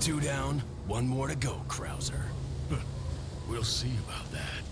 2 down, 1 more to go, Krauser. We'll see about that.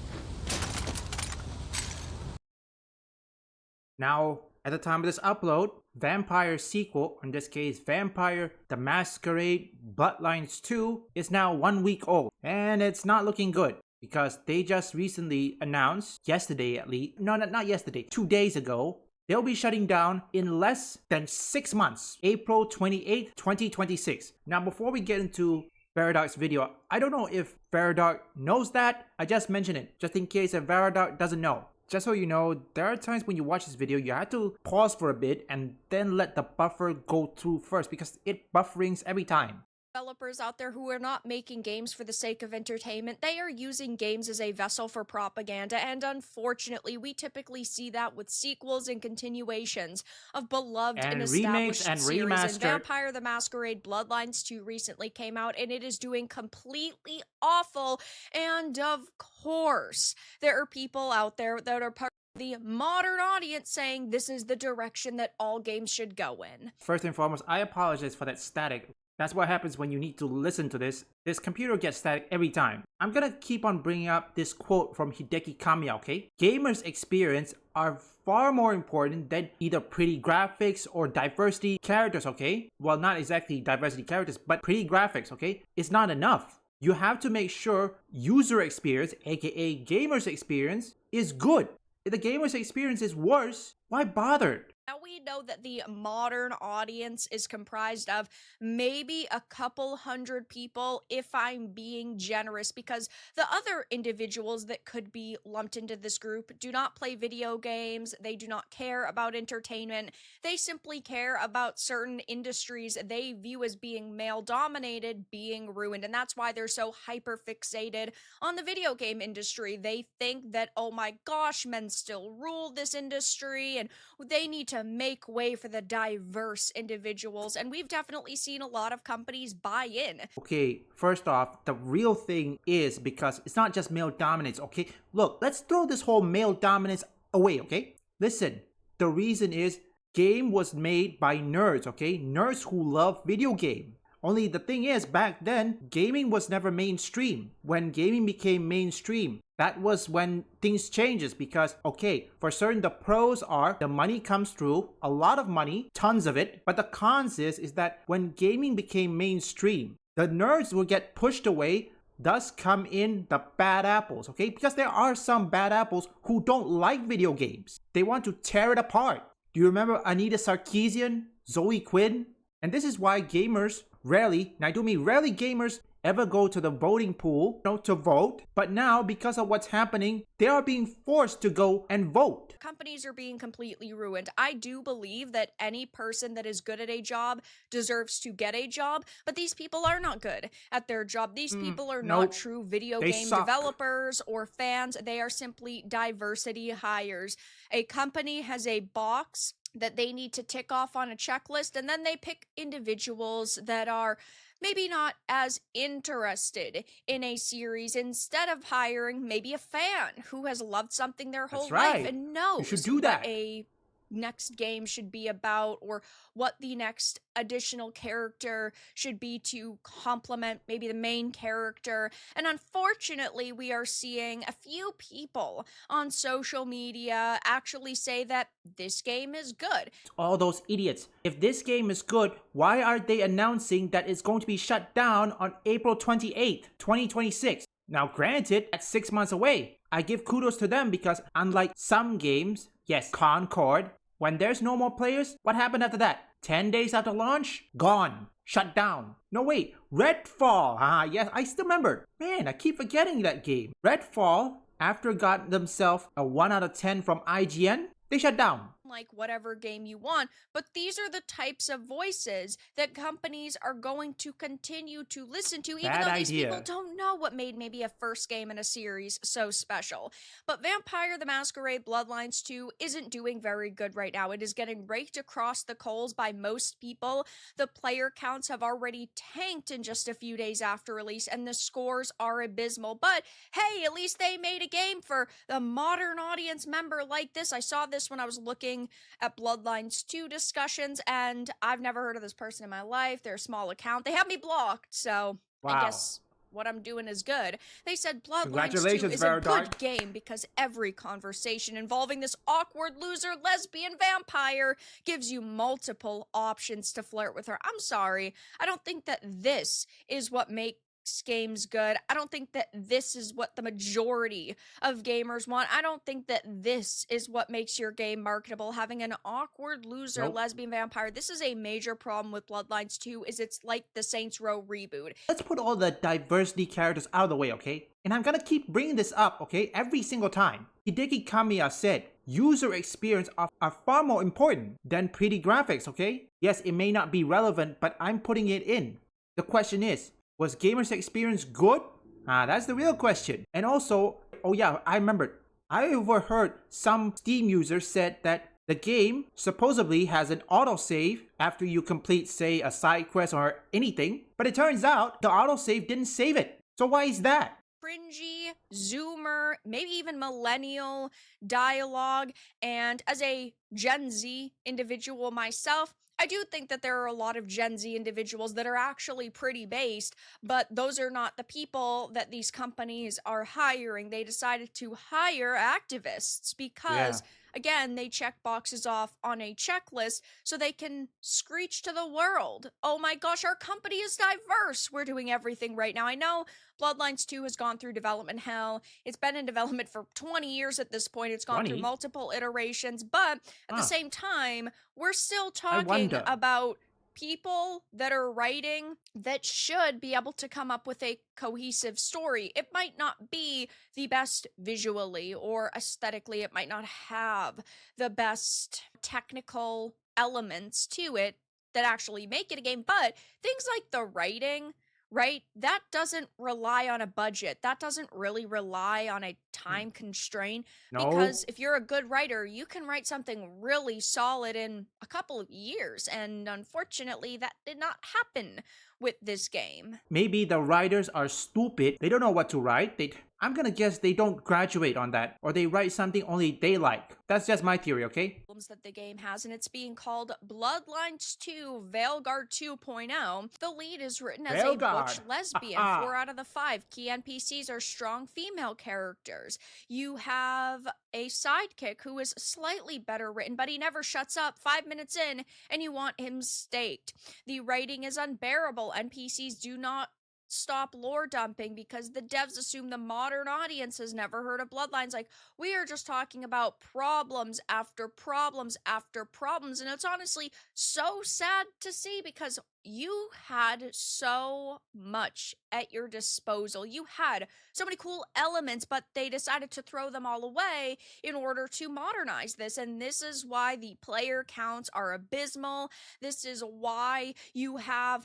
Now, at the time of this upload, Vampire sequel, in this case Vampire the Masquerade Bloodlines 2, is now 1 week old. And it's not looking good, because they just recently announced, yesterday at least, no, not yesterday, 2 days ago, they'll be shutting down in less than 6 months, April 28th, 2026. Now, before we get into Veridark's video, I don't know if Veridark knows that. I just mentioned it, just in case if Veridark doesn't know. Just so you know, there are times when you watch this video, you have to pause for a bit and then let the buffer go through first, because it bufferings every time. Developers out there who are not making games for the sake of entertainment, they are using games as a vessel for propaganda, and unfortunately we typically see that with sequels and continuations of beloved and established and series. remastered. And Vampire the Masquerade Bloodlines 2 recently came out, and it is doing completely awful. And of course there are people out there that are part of the modern audience saying this is the direction that all games should go in. First and foremost, I apologize for that static. That's what happens when you need to listen to this. This computer gets static every time. I'm gonna keep on bringing up this quote from Hideki Kamiya, okay? Gamers' experience are far more important than either pretty graphics or diversity characters, okay? Well, not exactly diversity characters, but pretty graphics, okay? It's not enough. You have to make sure user experience, aka gamers' experience, is good. If the gamer's experience is worse, why bother? Now we know that the modern audience is comprised of maybe a couple hundred people, if I'm being generous, because the other individuals that could be lumped into this group do not play video games, they do not care about entertainment, they simply care about certain industries they view as being male-dominated being ruined, and that's why they're so hyper-fixated on the video game industry. They think that, oh my gosh, men still rule this industry, and they need to make way for the diverse individuals, and we've definitely seen a lot of companies buy in. Okay, first off, the real thing is because it's not just male dominance, okay? Look, let's throw this whole male dominance away, okay? Listen, the reason is game was made by nerds, okay? Nerds who love video game. Only the thing is, back then, gaming was never mainstream. When gaming became mainstream, that was when things changes, because, okay, for certain the pros are the money comes through, a lot of money, tons of it, but the cons is that when gaming became mainstream, the nerds will get pushed away, thus come in the bad apples, okay? Because there are some bad apples who don't like video games. They want to tear it apart. Do you remember Anita Sarkeesian, Zoe Quinn? And this is why gamers rarely, and I do mean rarely, gamers ever go to the voting pool, to vote. But now, because of what's happening, they are being forced to go and vote. Companies are being completely ruined. I do believe that any person that is good at a job deserves to get a job, but these people are not good at their job. These people are not true video game developers or fans. They are simply diversity hires. A company has a box that they need to tick off on a checklist, and then they pick individuals that are maybe not as interested in a series, instead of hiring maybe a fan who has loved something their whole life and knows you should do that. What a next game should be about, or what the next additional character should be to complement maybe the main character. And unfortunately, we are seeing a few people on social media actually say that this game is good. All those idiots. If this game is good, why are they announcing that it's going to be shut down on April 28th, 2026? Now granted, that's 6 months away. I give kudos to them, because unlike some games, yes, Concord, when there's no more players, what happened after that? 10 days after launch? Gone. Shut down. No wait, Redfall. Yes, I still remember. Man, I keep forgetting that game. Redfall, after got themselves a 1 out of 10 from IGN, they shut down. Like whatever game you want, but these are the types of voices that companies are going to continue to listen to, even though these people don't know what made maybe a first game in a series so special. But Vampire the Masquerade Bloodlines 2 isn't doing very good right now. It is getting raked across the coals by most people. The player counts have already tanked in just a few days after release, and the scores are abysmal. But hey, at least they made a game for the modern audience member like this. I saw this when I was looking looking at Bloodlines 2 discussions, and I've never heard of this person in my life. They're a small account. They have me blocked, so I Wow. guess what I'm doing is good. They said Bloodlines 2 Congratulations, is a Very good Dark. game because every conversation involving this awkward loser lesbian vampire gives you multiple options to flirt with her. I'm sorry. I don't think that this is what makes games good. I don't think that this is what the majority of gamers want. I don't think that this is what makes your game marketable. Having an awkward loser Nope. lesbian vampire. This is a major problem with Bloodlines 2 is it's like the Saints Row reboot. Let's put all the diversity characters out of the way, okay? And I'm gonna keep bringing this up, okay? Every single time. Hideki Kamiya said, user experience are far more important than pretty graphics, okay? Yes, it may not be relevant, but I'm putting it in. The question is, was gamers' experience good? That's the real question. And also, oh yeah, I remembered. I overheard some Steam users said that the game supposedly has an autosave after you complete, say, a side quest or anything. But it turns out the autosave didn't save it. So why is that? Cringy, zoomer, maybe even millennial dialogue. And as a Gen Z individual myself, I do think that there are a lot of Gen Z individuals that are actually pretty based, but those are not the people that these companies are hiring. They decided to hire activists because, again, they check boxes off on a checklist so they can screech to the world, oh my gosh, our company is diverse. We're doing everything right now. I know Bloodlines 2 has gone through development hell. It's been in development for 20 years at this point. It's gone 20? through multiple iterations, but at the same time, we're still talking wonder. about people that are writing that should be able to come up with a cohesive story. It might not be the best visually or aesthetically. It might not have the best technical elements to it that actually make it a game, but things like the writing, right? That doesn't rely on a budget. That doesn't really rely on a time constraint. No. Because if you're a good writer, you can write something really solid in a couple of years. And unfortunately, that did not happen with this game. Maybe the writers are stupid. They don't know what to write. I'm gonna guess they don't graduate on that. Or they write something only they like. That's just my theory, okay? That the game has, and it's being called Bloodlines 2 Veilguard 2.0. The lead is written as a butch lesbian. 4 out of the 5 key NPCs are strong female characters. You have a sidekick who is slightly better written, but he never shuts up 5 minutes in, and you want him staked. The writing is unbearable. NPCs do not stop lore dumping because the devs assume the modern audience has never heard of Bloodlines. Like, we are just talking about problems after problems after problems, and it's honestly so sad to see because you had so much at your disposal. You had so many cool elements, but they decided to throw them all away in order to modernize this. And this is why the player counts are abysmal. This is why you have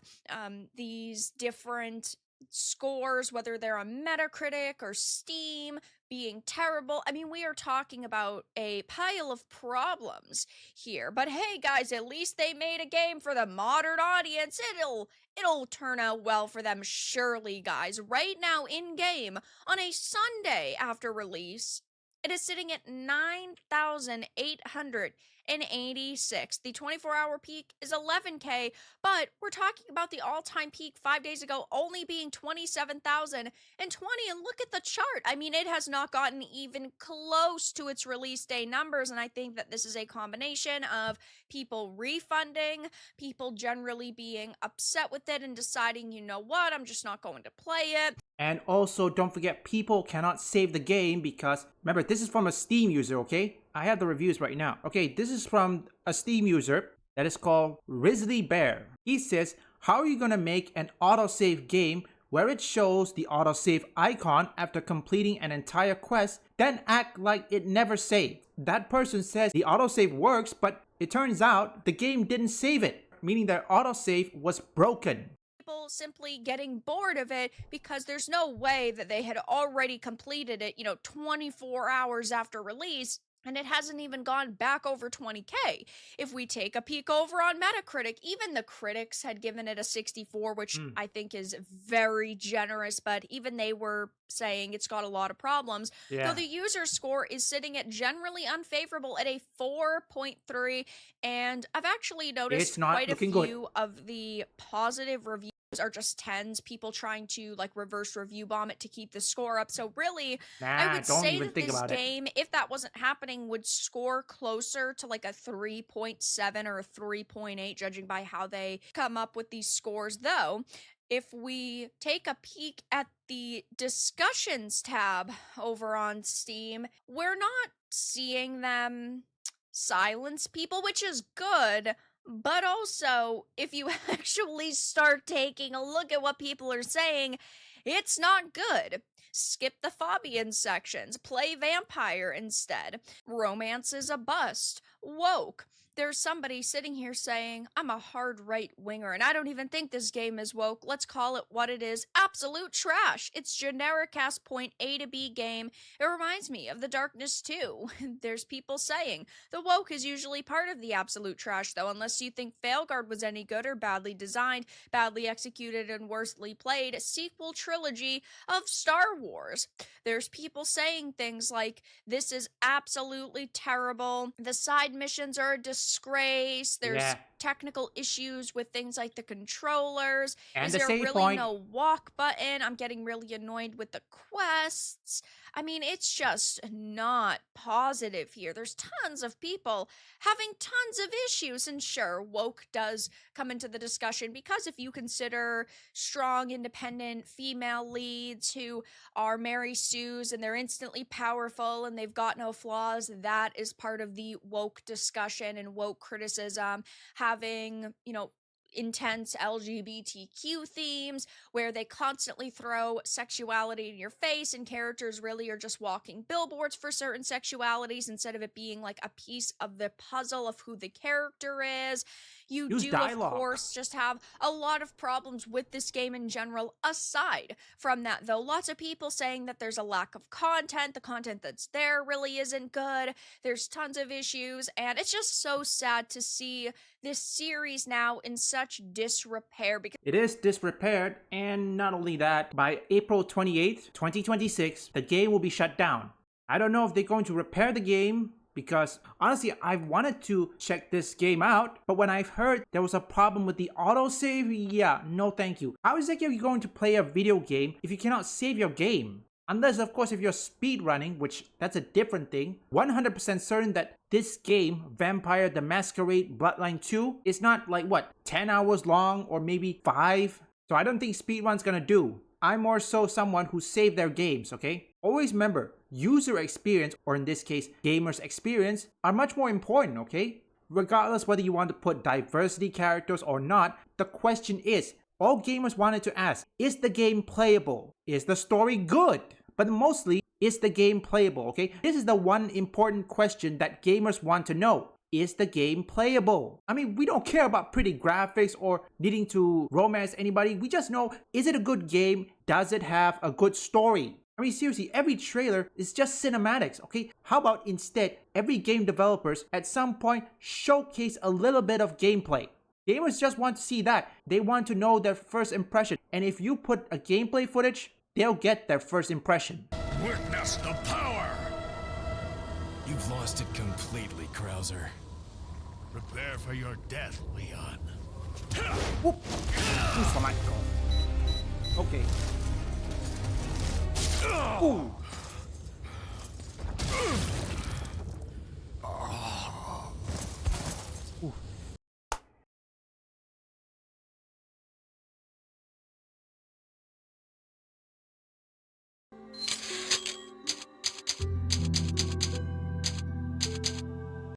these different scores, whether they're on Metacritic or Steam, being terrible. I mean, we are talking about a pile of problems here. But hey, guys, at least they made a game for the modern audience. It'll turn out well for them, surely, guys. Right now, in game, on a Sunday after release, it is sitting at 9,886. The 24-hour peak is 11K, but we're talking about the all-time peak 5 days ago only being 27,020, and look at the chart. I mean, it has not gotten even close to its release day numbers, and I think that this is a combination of people refunding, people generally being upset with it and deciding, you know what, I'm just not going to play it. And also, don't forget, people cannot save the game because, remember, this is from a Steam user, okay? I have the reviews right now. Okay, this is from a Steam user that is called Risley Bear. He says, how are you going to make an autosave game where it shows the autosave icon after completing an entire quest, then act like it never saved? That person says the autosave works, but it turns out the game didn't save it, meaning their autosave was broken. People simply getting bored of it because there's no way that they had already completed it, 24 hours after release and it hasn't even gone back over 20K. If we take a peek over on Metacritic, even the critics had given it a 64, which I think is very generous, but even they were saying it's got a lot of problems. Yeah. Though the user score is sitting at generally unfavorable at a 4.3, and I've actually noticed It's not quite a looking few good. of the positive reviews are just 10s, people trying to like reverse review bomb it to keep the score up. So really, I Nah, would don't say even that think this about it. game, if that wasn't happening, would score closer to like a 3.7 or a 3.8, judging by how they come up with these scores. Though, if we take a peek at the discussions tab over on Steam, we're not seeing them silence people, which is good. But also, if you actually start taking a look at what people are saying, it's not good. Skip the Fabian sections, play vampire instead. Romance is a bust. Woke. There's somebody sitting here saying, I'm a hard right winger, and I don't even think this game is woke. Let's call it what it is. Absolute trash. It's generic ass point A to B game. It reminds me of The Darkness 2. There's people saying, the woke is usually part of the absolute trash, though, unless you think Failguard was any good or badly designed, badly executed, and worstly played. Sequel trilogy of Star Wars. There's people saying things like, this is absolutely terrible. The side missions are a disgrace. There's Yeah. technical issues with things like the controllers. And Is the there save really point. no walk button? I'm getting really annoyed with the quests. I mean, it's just not positive here. There's tons of people having tons of issues, and sure, woke does come into the discussion because if you consider strong, independent female leads who are Mary Sue's and they're instantly powerful and they've got no flaws, that is part of the woke discussion and woke criticism. Having, intense LGBTQ themes where they constantly throw sexuality in your face and characters really are just walking billboards for certain sexualities instead of it being like a piece of the puzzle of who the character is. You Use do, dialogue. of course, just have a lot of problems with this game in general. Aside from that, though, lots of people saying that there's a lack of content. The content that's there really isn't good. There's tons of issues, and it's just so sad to see this series now in such disrepair because It is disrepaired, and not only that, by April 28th, 2026, the game will be shut down. I don't know if they're going to repair the game, because honestly, I've wanted to check this game out, but when I've heard there was a problem with the autosave, yeah, no thank you. How is it you're going to play a video game if you cannot save your game? Unless, of course, if you're speedrunning, which that's a different thing. 100% certain that this game, Vampire the Masquerade Bloodline 2, is not like, 10 hours long or maybe 5? So I don't think speedrun's gonna do. I'm more so someone who saved their games, okay? Always remember, user experience, or in this case, gamers' experience, are much more important, okay? Regardless whether you want to put diversity characters or not, the question is, all gamers wanted to ask, is the game playable? Is the story good? But mostly, is the game playable, okay? This is the one important question that gamers want to know. Is the game playable? I mean, we don't care about pretty graphics or needing to romance anybody. We just know, is it a good game? Does it have a good story? I mean, seriously, every trailer is just cinematics, okay? How about instead, every game developers at some point showcase a little bit of gameplay? Gamers just want to see that. They want to know their first impression. And if you put a gameplay footage, they'll get their first impression. Witness the power! You've lost it completely, Krauser. Prepare for your death, Leon. Whoop! Okay. Ooh.